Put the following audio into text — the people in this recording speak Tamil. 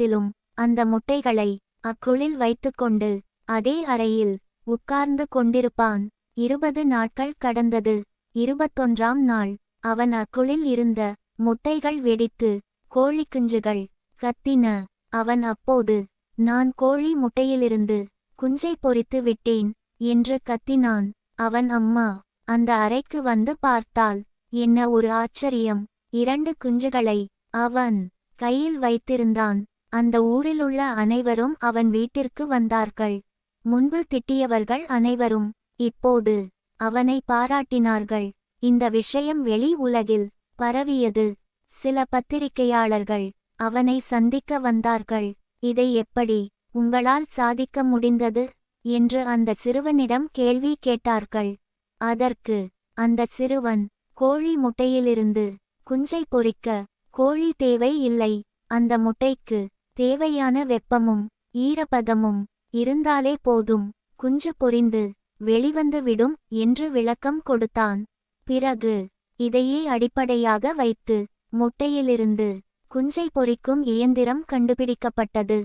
நேரத்திலும் அந்த முட்டைகளை அக்குளில் வைத்துக்கொண்டு அதே அறையில் உட்கார்ந்து கொண்டிருப்பான். 20 நாட்கள் கடந்தது. 21ஆம் நாள் அவன் அக்குளில் இருந்த முட்டைகள் வெடித்து கோழிக்குஞ்சுகள் கத்தின. அவன் அப்போது, நான் கோழி முட்டையிலிருந்து குஞ்சை பொரித்து விட்டேன் என்று கத்தினான். அவன் அம்மா அந்த அறைக்கு வந்து பார்த்தாள். என்ன ஒரு ஆச்சரியம்! 2 குஞ்சுகளை அவன் கையில் வைத்திருந்தான். அந்த ஊரிலுள்ள அனைவரும் அவன் வீட்டிற்கு வந்தார்கள். முன்பு திட்டியவர்கள் அனைவரும் இப்போது அவனை பாராட்டினார்கள். இந்த விஷயம் வெளி உலகில் பரவியது. சில பத்திரிகையாளர்கள் அவனை சந்திக்க வந்தார்கள். இதை எப்படி உங்களால் சாதிக்க முடிந்தது என்று அந்த சிறுவனிடம் கேள்வி கேட்டார்கள். அதற்கு அந்த சிறுவன், கோழி முட்டையிலிருந்து குஞ்சை பொரிக்க கோழி தேவை இல்லை. அந்த முட்டைக்கு தேவையான வெப்பமும் ஈரப்பதமும் இருந்தாலே போதும், குஞ்சு பொரிந்து வெளிவந்து விடும் என்று விளக்கம் கொடுத்தான். பிறகு இதையே அடிப்படையாக வைத்து முட்டையிலிருந்து குஞ்சை பொரிக்கும் இயந்திரம் கண்டுபிடிக்கப்பட்டது.